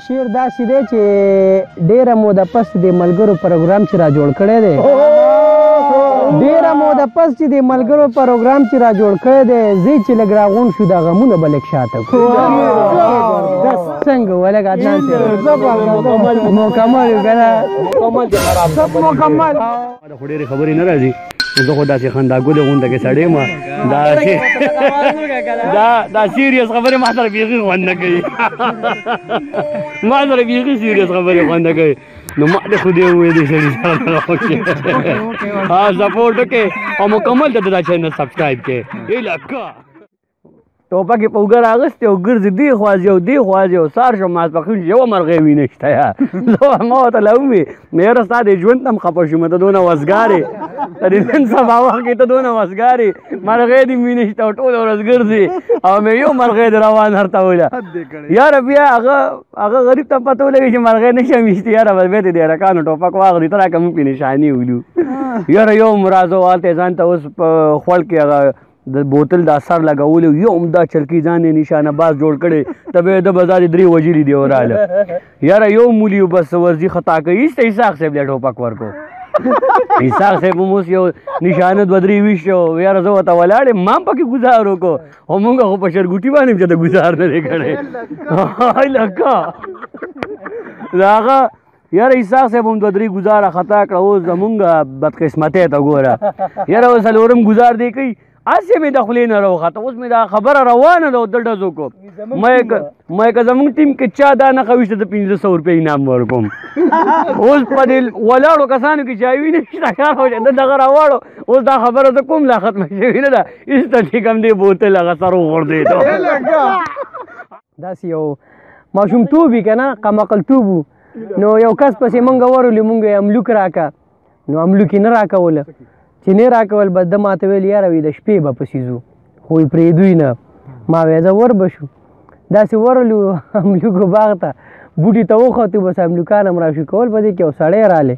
شعر داسې دی چې ډېره موده پس د ملګرو پروګرام چې را جوړ کړی دی ډېره موده پس چې د ملګرو پروګرام چې را جوړ کړی دی زه چې لږ راغونډ شو دا غمونه به لږ شاته کړو څنګه ولږ عدنان صاحب مکمل که نه مکمل خو ډېرې خبرې نه راځي زه خو داسې خنداګلې غونډه کې سړی یم دا سیریس خبرې ما سره بیخي خوند نه کوي ما سره بیخي سیریس خبرې خوند نه کوي نو ما دې خو دې وویلې سړي سره وکړې سپورټ وکړې او مکمل ته دا چینل سبسکرایب کړې لکه ټوپک یې په اوږه راغستې او ګرځي دې خوا ځي او دې خوا ځي او سهار شو ماسپښین یوه مرغۍ وي نشته یار ما ورته لا ووې مې یاره ستا دې ژوند ته هم خفه شوم ته دونه وزګارې ته دې نن سبا وخت کې ته دونه وزګارې مرغۍ دې مې نشته او ټوله ورځ ګرځي او مې یو مرغۍ دې روان هرتوله یاره بیا هغه غریب ته پته ولګي چې مرغۍ نشم ویشتې یاره بس بیا دې د هلکانو ټوپک واخلي ته راکړه موږ پې نشاني ولو یاره یو مرازو هلته ځان ته اوس په خوړ کې هغه د بوتل دا سر لګولی یو عمده چرکي ځان یې نشانه باز جوړ کړی ته به یې د بازار 3 وجلي دی وراله یاره یو مولي بس ورځي خطا کوي ایسته اسحاق صاحب له ټوپک ورکو اسحاق صاحب هم اوس یو نشانه 2-3 ویشتو یاره زه ورته ولاړ یم ما هم پکې ګزار وکړو خو مونږ خو په شرګوټي باندې چې د ګزار نه دی کړی لکه د هغه یاره اسحاق صاحب هم 2-3 ګزاره خطا کړه اوس زمونږ بدقسمتۍ ته ګوره یاره اوس څلورم ګزار دی کوي هسې مې د خولې نه راوخته اوس مې دا خبره روانه ده د ډزو کو ما که زموږ ټیم کې چا دا نښه ویشته د 500 روپۍ انعام ورکوم اوس په دې ولاړو کسانو کې چا وي نشته کار خو د دغه راواړو اوس دا خبره زه کوم لا ختمه شوې نه ده ایسته ټیک هم دې بوتل هغه سر وغورځېدو داسې یو ماشومتوب وي که نه قمقلتوب وو نو یو کس پسې مونږ ورولو مونږ یې املوک راکړه نو املوک یې نه راکوله چې نه راکول بس د ماته ویل یاره وي د شپې به پسې ځو خو یې پرېږدوی نه ما وی زه ور به شو داسې ورولو املوکو باغ ته بوټي ته وختو بس املوکان هم راشو کول په دې کې یو سړی رالی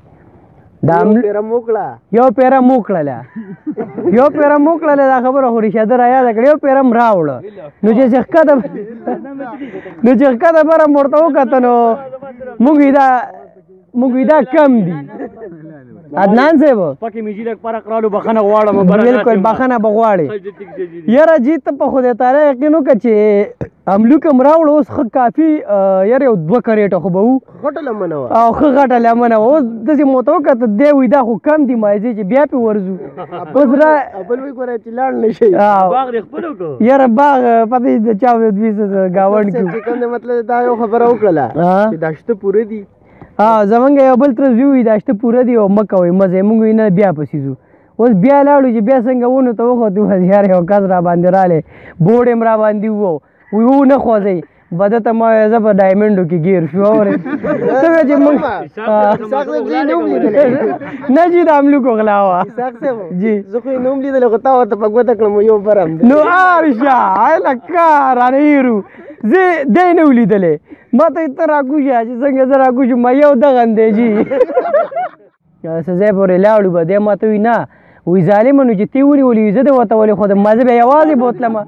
یو پیره موکړله دا خبره خو ریشاده را یاده کړه یو پیره هم راوړه نو چې ښکته بره م ورته وکته نو موږ دا کم دي عدنان صاحب پکې مې جیلک فرق رالو بخښنه غواړم بالکل بخښنه به غواړې یاره جی ته په خدای تعالی یقین وکړه چې املوک هم راوړه اوس ښه کافي یاره یو 2 کریټه خو به وو غټه لمنه وه او ښه غټه لمنه وه اوس داسې مو ته وکته دی وایي دا خو کم دي مایځې چې بیا پې ورځو اوس بل وایي ګوره چې لاړ نه شي باغ دې خپل وکړو یاره باغ پته د چا د دوی ګاونډ کې چې کوم دی مطلب دا یو خبره وکړله چې دا شته پوره دي زمونږ یو بل تر زوی دا شته پوره دي او مه کوئ مزه یې مونږ نه بیا پسې ځو اوس بیا لاړو چې بیا څنګه ونو ته وختو بس یار یو کس را باندې رالی بوډ هم را باندې وو و نه خوځئ بده ته ما زه په ډایمنډو کې ګیر شو اورې څنګه چې مونږ نه جي د املوکو غلا وه جي زه خو یې نه هم لیدلی خو تا ورته په ګوته کړم یو برم نو ارشه لکه رانه هیرو زه دی نه ولیدلی ما ته ته راکوشه چې څنګه زه راکوشم ما یو دغه دی جي څه ځای پورې لاړو به دی ما ته وایي نه وایي ظالمه نو چې تی ونیولې زه دې ورته ولې خو ما زه به یوازې بوتلمه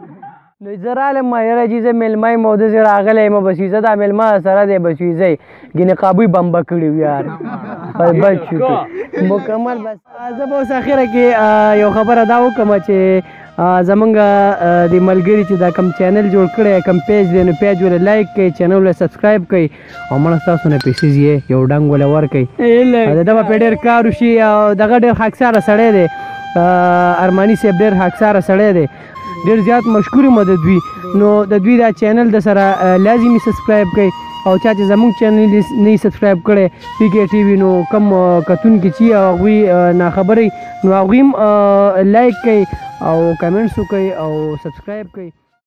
نو زه رالم ما یاره چې زه میلمه یم او داسې راغلی یم بس وي زه دا میلمه سره دی بس وي ځئ ګینې قابوی بمبه کړي وي یار بس شو مکمل بس زه به اوس اخره کې یو خبره دا وکړم چې زمونږ د ملګري چې دا کم چینل جوړ کړی کم پیج دی نو پیج ولې لایک کوئ چینل ولې سبسکرایب کوئ او مړه ستاسو نه پیسې ځي یو ډنګ ولې ورکوئ د ده به پې ډېر کار وشي او دغه ډېر خاکساره سړی دی ارماني صاحب ډېر خاکساره سړی دی ډېر زیات مشکور یم د دوی نو د دوی دا چینل د سره لازمي سبسکرایب کوئ او چا چې زموږ چینل نه سبسکرایب کړی پی کې ټي وي نو کم کتونکي چې هغوی ناخبرئ نو هغوی هم لایک کوئ او کمنټس وکړئ او سبسکرایب کوئ